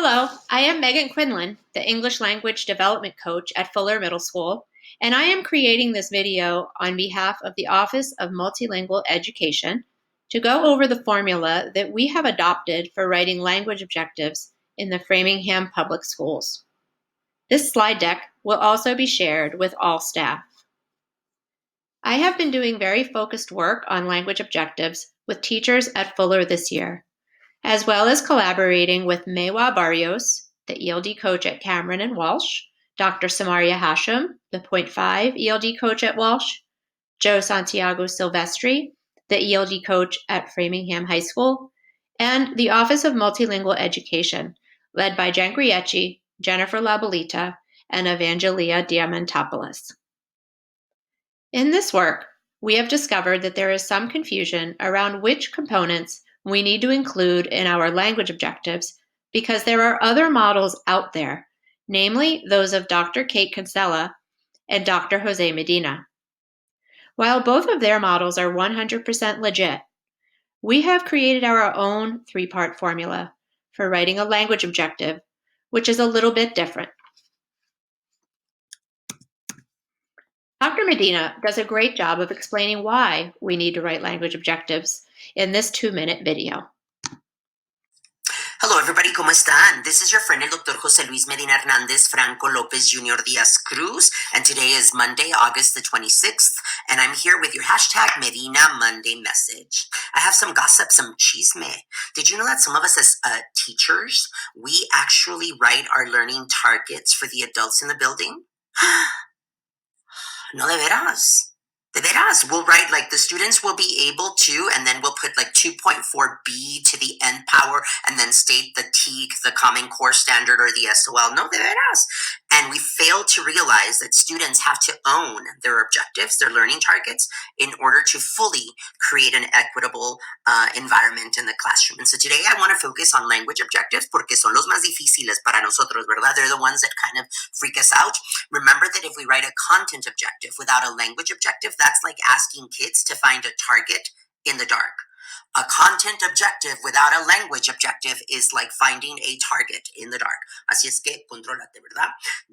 Hello, I am Megan Quinlan, the English Language Development Coach at Fuller Middle School, and I am creating this video on behalf of the Office of Multilingual Education to go over the formula that we have adopted for writing language objectives in the Framingham Public Schools. This slide deck will also be shared with all staff. I have been doing very focused work on language objectives with teachers at Fuller this year, as well as collaborating with Mewa Barrios, the ELD coach at Cameron and Walsh, Dr. Samaria Hashem, the Point 5 ELD coach at Walsh, Joe Santiago Silvestri, the ELD coach at Framingham High School, and the Office of Multilingual Education, led by Jen Griecci, Jennifer Labolita, and Evangelia Diamantopoulos. In this work, we have discovered that there is some confusion around which components we need to include in our language objectives because there are other models out there, namely those of Dr. Kate Kinsella and Dr. Jose Medina. While both of their models are 100% legit, we have created our own three-part formula for writing a language objective, which is a little bit different. Dr. Medina does a great job of explaining why we need to write language objectives in this 2-minute video. Hello everybody, ¿cómo están? This is your friend el Dr. Jose Luis Medina Hernandez Franco Lopez Jr. Diaz Cruz, and today is Monday, August the 26th, and I'm here with your hashtag Medina Monday message. I have some gossip, some chisme. Did you know that some of us as teachers, we actually write our learning targets for the adults in the building? No, de veras. De veras, we'll write like the students will be able to, and then we'll put like 2.4b to the end power, and then state the TEAC, the Common Core Standard, or the SOL. No, de veras. And we fail to realize that students have to own their objectives, their learning targets, in order to fully create an equitable environment in the classroom. And so today I want to focus on language objectives porque son los más difíciles para nosotros, ¿verdad? They're the ones that kind of freak us out. Remember that if we write a content objective without a language objective, that's like asking kids to find a target in the dark. A content objective without a language objective is like finding a target in the dark. Así es que contrólate, ¿verdad?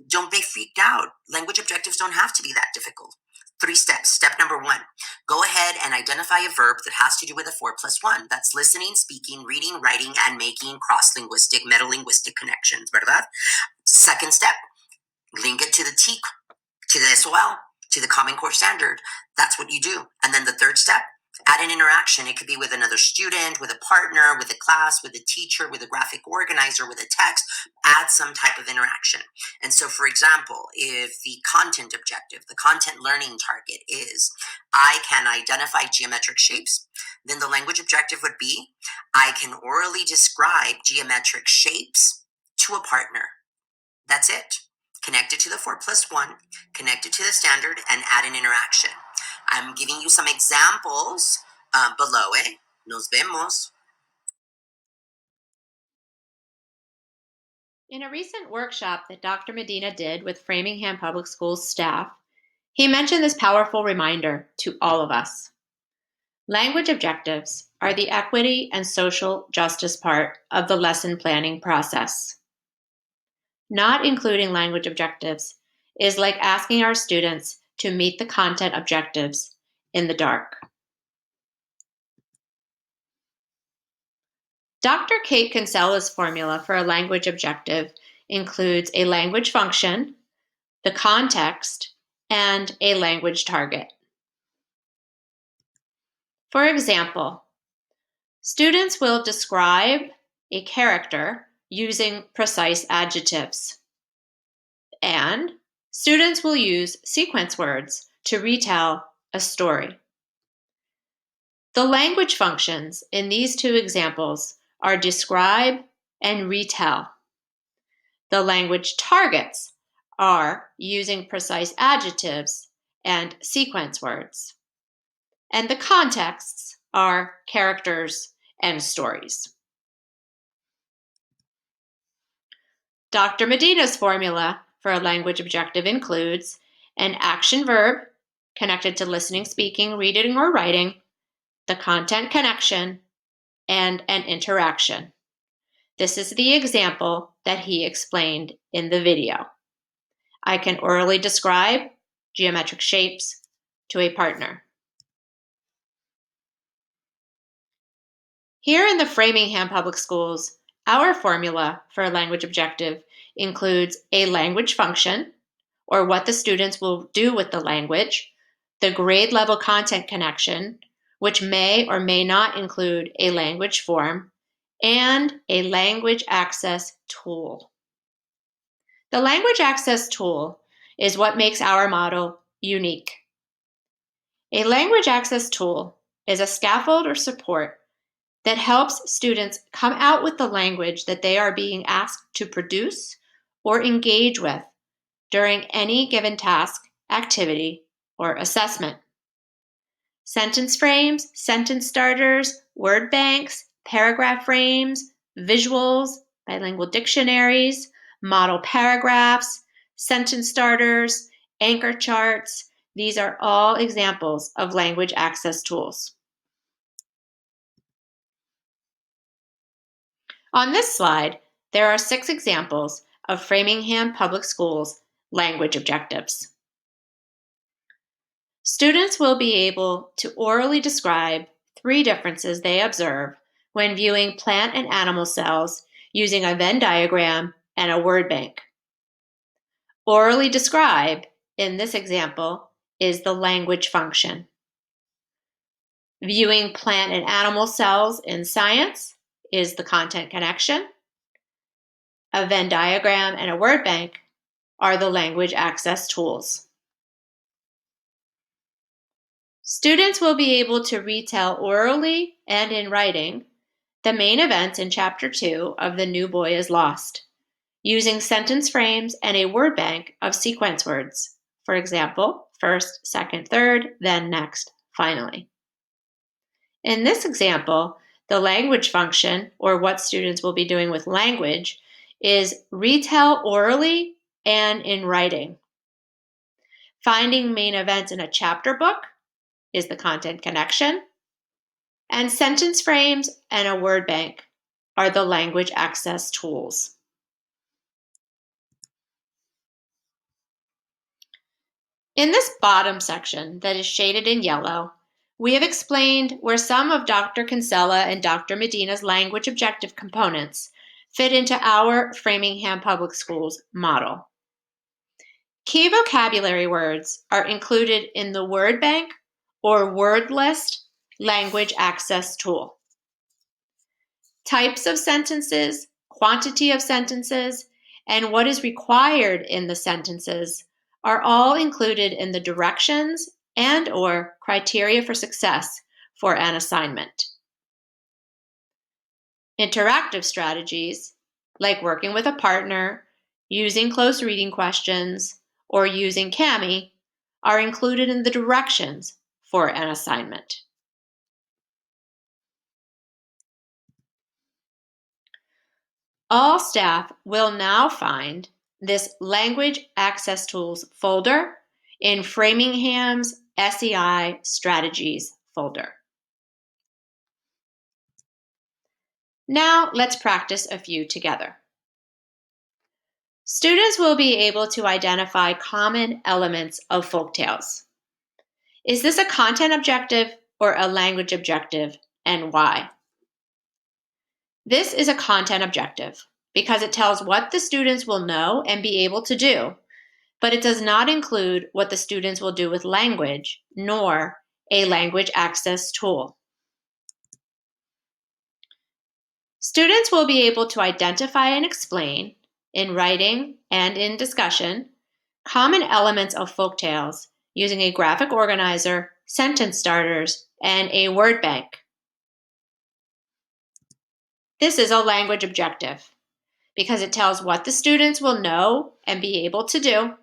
Don't be freaked out. Language objectives don't have to be that difficult. 3 steps. Step number 1, go ahead and identify a verb that has to do with a 4+1. That's listening, speaking, reading, writing, and making cross-linguistic, meta-linguistic connections, ¿verdad? Second step, link it to the TEAC, to the SOL, to the Common Core Standard. That's what you do. And then the third step, add an interaction. It could be with another student, with a partner, with a class, with a teacher, with a graphic organizer, with a text. Add some type of interaction. And so, for example, if the content objective, the content learning target is, I can identify geometric shapes, then the language objective would be, I can orally describe geometric shapes to a partner. That's it. Connect it to the 4+1, connect it to the standard, and add an interaction. I'm giving you some examples below. Nos vemos. In a recent workshop that Dr. Medina did with Framingham Public Schools staff, he mentioned this powerful reminder to all of us. Language objectives are the equity and social justice part of the lesson planning process. Not including language objectives is like asking our students to meet the content objectives in the dark. Dr. Kate Kinsella's formula for a language objective includes a language function, the context, and a language target. For example, students will describe a character using precise adjectives, and students will use sequence words to retell a story. The language functions in these 2 examples are describe and retell. The language targets are using precise adjectives and sequence words. And the contexts are characters and stories. Dr. Medina's formula for a language objective includes an action verb connected to listening, speaking, reading, or writing, the content connection, and an interaction. This is the example that he explained in the video. I can orally describe geometric shapes to a partner. Here in the Framingham Public Schools, our formula for a language objective includes a language function, or what the students will do with the language, the grade level content connection, which may or may not include a language form, and a language access tool. The language access tool is what makes our model unique. A language access tool is a scaffold or support that helps students come out with the language that they are being asked to produce or engage with during any given task, activity, or assessment. Sentence frames, sentence starters, word banks, paragraph frames, visuals, bilingual dictionaries, model paragraphs, sentence starters, anchor charts. These are all examples of language access tools. On this slide, there are 6 examples of Framingham Public Schools language objectives. Students will be able to orally describe 3 differences they observe when viewing plant and animal cells using a Venn diagram and a word bank. Orally describe, in this example, is the language function. Viewing plant and animal cells in science is the content connection. A Venn diagram and a word bank are the language access tools. Students will be able to retell orally and in writing the main events in Chapter 2 of The New Boy is Lost, using sentence frames and a word bank of sequence words. For example, first, second, third, then next, finally. In this example, the language function, or what students will be doing with language, is retell orally and in writing. Finding main events in a chapter book is the content connection, and sentence frames and a word bank are the language access tools. In this bottom section that is shaded in yellow, we have explained where some of Dr. Kinsella and Dr. Medina's language objective components fit into our Framingham Public Schools model. Key vocabulary words are included in the word bank or word list language access tool. Types of sentences, quantity of sentences, and what is required in the sentences are all included in the directions and/or criteria for success for an assignment. Interactive strategies, like working with a partner, using close reading questions, or using Kami, are included in the directions for an assignment. All staff will now find this Language Access Tools folder in Framingham's SEI Strategies folder. Now let's practice a few together. Students will be able to identify common elements of folktales. Is this a content objective or a language objective, and why? This is a content objective because it tells what the students will know and be able to do, but it does not include what the students will do with language, nor a language access tool. Students will be able to identify and explain, in writing and in discussion, common elements of folktales using a graphic organizer, sentence starters, and a word bank. This is a language objective because it tells what the students will know and be able to do,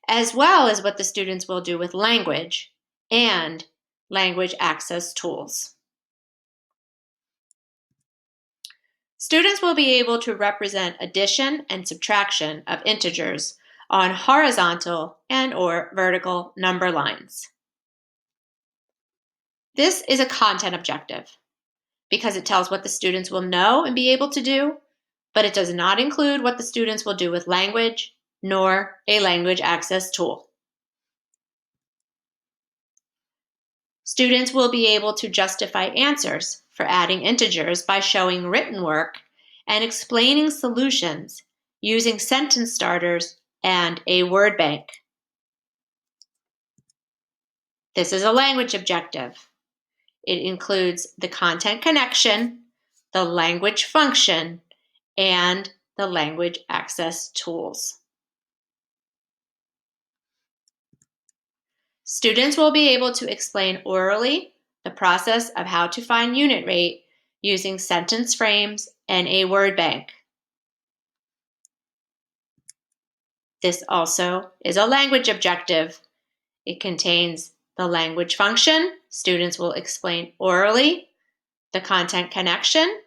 as well as what the students will do with language and language access tools. Students will be able to represent addition and subtraction of integers on horizontal and/or vertical number lines. This is a content objective because it tells what the students will know and be able to do, but it does not include what the students will do with language, nor a language access tool. Students will be able to justify answers for adding integers by showing written work and explaining solutions using sentence starters and a word bank. This is a language objective. It includes the content connection, the language function, and the language access tools. Students will be able to explain orally the process of how to find unit rate using sentence frames and a word bank. This also is a language objective. It contains the language function. Students will explain orally the content connection,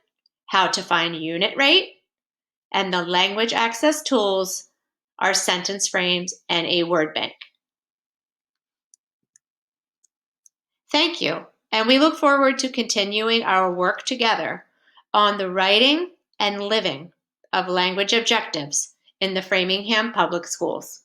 how to find unit rate, and the language access tools are sentence frames and a word bank. Thank you, and we look forward to continuing our work together on the writing and living of language objectives in the Framingham Public Schools.